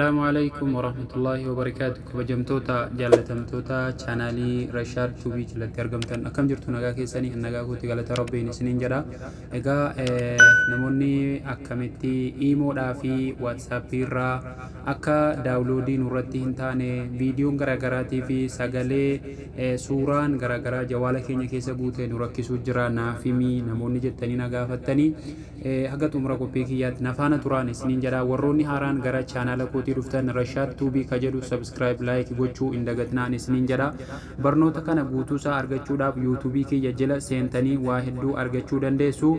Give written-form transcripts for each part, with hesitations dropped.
السلام عليكم ورحمة الله وبركاته. كبجمتوتا جالتمتوتا channelي رشاد توبي جلت أرجمتن أكم جرتو نجا كيساني النجا كوتي جالت ربي نسنين جرا إجا نموني أكمتي إيمو دافي واتساب بيرا أكا داونلودي نورتي هنتاني فيديو غرغراتي في سجلة سوران غرغرا جوالك إني كيسا بوته نوركي سجرا نافيمي نموني جتني نجا فتني هجت عمره كوبيكيات نفانا تراني سنين جرا وروني هاران غرا channel كوتي رفتن رشاد توبي كجدو سبسكرايب لايك gochuu indagatna isnin jara barnoota kana guutuusa argachuudhaaf YouTube kee jajjala seentanii waa hedduu argachuu dandeessu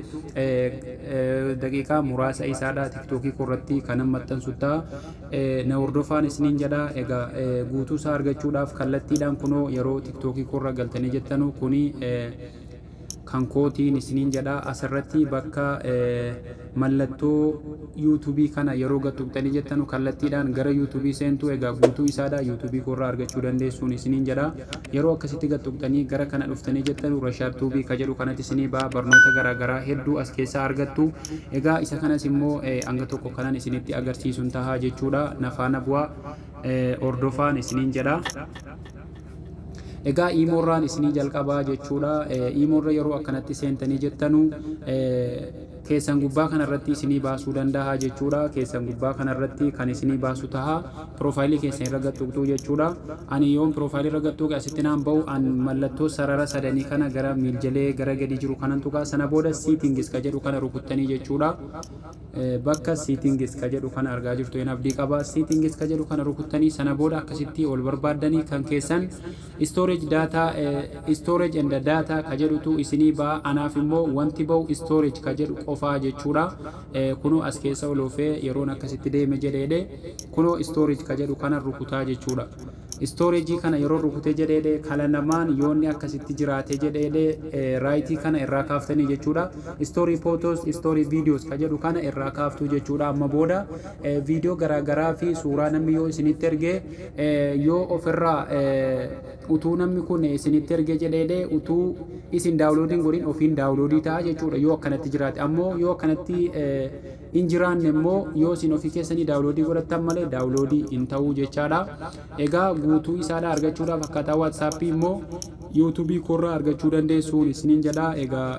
daqiiqa muraasa isaadha TikTok korratti kan maxxansuta na hordofaan isnin jara ega guutuusa argachuudhaaf kallattiidhaan kuno yeroo TikTok korra galtanii jettanu kuni kan kootiin isnin jedha asirratti bakka mallattoo YouTube kana yeroo gattuqtanii jettanu kallattiidhaan gara YouTube seentu egaa guutuu isaadha YouTube korraa argachuu dandeessuun isnin jedha yeroo akkasitti gattuqtanii gara kana dhuftanii jettanu Rashaad Tuubii ka jedhu kanatti isinii baa barnoota garaagaraa hedduu as keessaa argattu egaa isa kanas immoo hanga tokko kanan isinitti agarsiisuun tahaa jechuudha nafaana bu'aa hordofaan isnin jedha Ega imorran isini jalqaba jechuudha imorra yeroo akkanatti seentanii jettanu keessan gubbaa kanarratti isini baasuu danda'a jechuudha keessan gubbaa kanarratti kan isini baasu taha profaayilii keessan irra gattuqtu jechuudha ani yoon profaayilii irra gattuqe asitti naan ba'u an mallattoo sarara sadanii kana gara miiljalee gara gadi jiru kanan tuqa sana booda settings ka jedhu kana rukuttanii jechuudha bakka settings ka jedhu kana argaa jirtu en abdii qaba settings ka jedhu kana rukuttanii sana booda akkasitti ol barbaaddanii kan keessan storage and data ka jedhutu isini ba anaaf immoo wanti ba'u storage ka jedhu qofaa jechuudha kuno as keessa olofee yeroon akkasitti deeme jedheede kuno storage ka jedhu kana rukutaa jechuudha storage kana yeroo rukutee jedheede kala namaan yoonni akkasitti jiraate jedheede right kana irraa kaaftanii jechuudha story photos story videos ka jedhu kana irraa kaaftu jechuudha amma booda video garaagaraa fi suuraa namni yoo isinitti ergee yoo ofirraa utuu namni kun isinitti ergee jedheede utuu isin downloading godhin ofiin downloadii ta'a jechuudha yoo akkanatti jiraate ammoo yoo akkanatti injiraanne immoo yoo isin ofii keessanii downloadii godhattan malee downloadii hin ta'uu jechaadha egaa guutuu isaadha argachuudhaaf akkaataa WhatsApp immoo YouTube korraa argachuu dandeessuun isiniin jedha egaa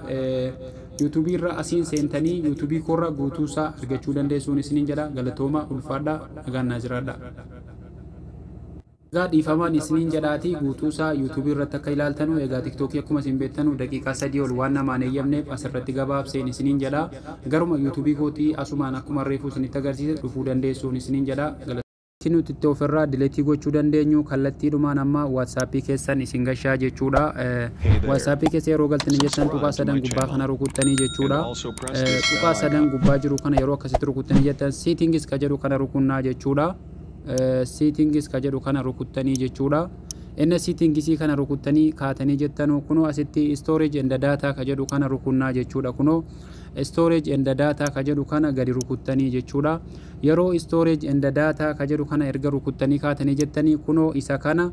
YouTube irra asiin seentanii YouTube korraa guutuu isaa argachuu dandeessuun isiniin jedha galatooma ulfaadha nagaannaa jiraadha Egaa dhiifamaan isiniin jedhaati guutuusaa YouTube irratti akka ilaaltanu egaa TikTok akkuma isin beektanu daqiiqaa 3 ol waan namaan eeyyamneef asirratti gabaabseen isiniin jedha garuma YouTube kootii asumaan akkuma reefuu isinitti agarsiise dhufuu dandeessuun isiniin jedha nuti itti ofirraa dileetii gochuu dandeenyu kallattiidhumaan amma WhatsApp keessan isin gashaa jechuudha WhatsApp keessa yeroo galtanii jettan tuqaa sadan gubbaa kana rukuttanii jechuudha tuqaa sadan gubbaa jiru kana yeroo akkasitti rukuttanii jettan settings ka jedhu kana rukunnaa jechuudha settings ka jedhu kana rukuttanii jechuudha inna settings kana rukuttanii kaatanii jettanu kuno asitti storage and data ka jedhu kana rukunnaa jechuudha kuno storage and data ka jedhu kana gadi rukuttanii jechuudha yeroo storage and data ka jedhu kana erga rukuttanii kaatanii jettanii kuno isa kana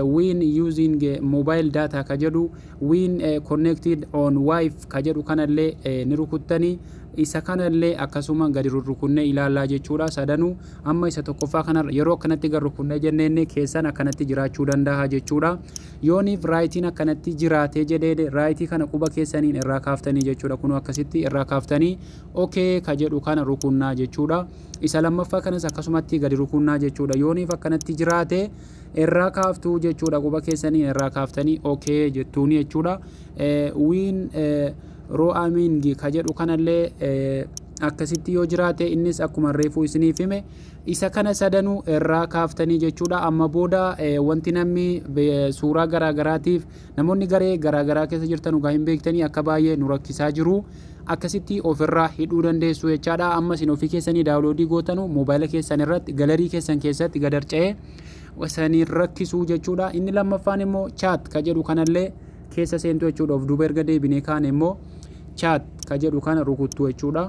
when using mobile data ka jedhu when connected on wifi ka jedhu kana illee ni rukuttanii isa kana illee akkasuma gadi rukunnee ilaallaa jechuudha sadanu amma isa tokkoffaa kana yeroo akkanatti gad rukunnee jennee keessan akkanatti jiraachuu danda'a jechuudha yooniif raayitiin akkanatti jiraatee jedhee raayitii kana quba keessaniin irraa kaaftanii jechuudha kuno akkasitti irraa kaaftanii okay ka jedhu kana rukunnaa jechuudha isa lammaffaa kanas akkasumatti gadi rukunnaa jechuudha yooniif akkanatti jiraate irraa kaaftuu jechuudha quba keessaniin irraa kaaftanii okay jettuuni jechuudha win roaming ka jedhu kanallee akkasitti yoo jiraate innis akkuma reefuu isiniif hime isa kana sadanuu irraa kaaftanii jechuudha amma booda wanti namni suuraa garaagaraatiif namoonni garee garaagaraa keessa jirtan ugaa hin beektanii akka baay'ee nu rakkisaa jiru akkasitti ofirraa hidhuu dandeessu jechaadha amma isin ofii keessanii daawunloodii gootanu moobaayila keessan irratti galerii keessan keessatti gadarca'ee wasanii rakkisuu jechuudha inni lammaffaan immoo chat ka jedhu kanallee keessa seentu jechuudha of duuba erga deebinee kaan immoo chat ka jedhu kana rukuttu jechuudha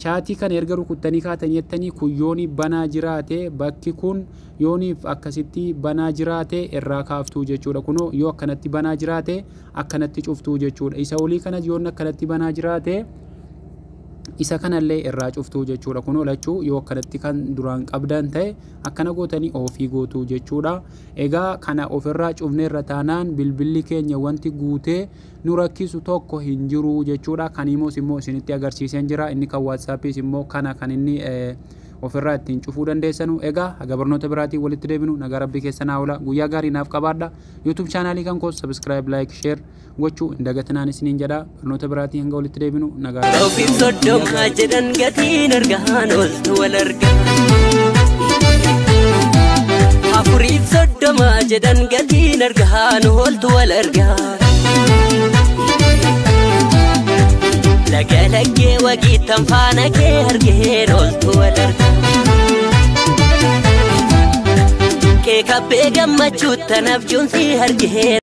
chaatii kana erga rukuttanii kaatanii jettanii kun yooni banaa jiraate bakki kun yooniif akkasitti banaa jiraate irraa kaaftuu jechuudha kuno yoo akkanatti banaa jiraate akkanatti cuftuu jechuudha isa olii kanas yoon akkanatti banaa jiraate isa kanallee irraa cuftuu jechuudha. Kun olachuu yoo akkanatti kan duraan qabdan ta'e akkana gootanii ofii gootuu jechuudha. Egaa kana ofirraa cufnee irra taanaan bilbilli keenya wanti guutee nu rakkisu tokko hin jiru jechuudha. Kan Imoos immoo isinitti agarsiiseen jira. Inni kan WhatsAppis immoo kana kan inni ofirraa ittiin cufuu dandeessanu. Egaa haga barnoota biraatiin walitti deebinu nagaa rabbii keessan haa oolaa. Guyyaa gaarii naaf qabaadha. YouTube channelii kan koos subscribe, like, share gochuu hin dagatinaan isiniin jedha. Barnoota biraatiin hanga walitti deebinu nagaa rabbii. Ofiif soddomaa jedhan gatiin argaan ooltu wal argaa. Afuriif soddomaa jedhan gatiin argaan ooltu wal argaa. Lagalagee wagiitan faana kee argeen ooltu wal argaa. Kee kabbee gammachuutan abjuun si argeen.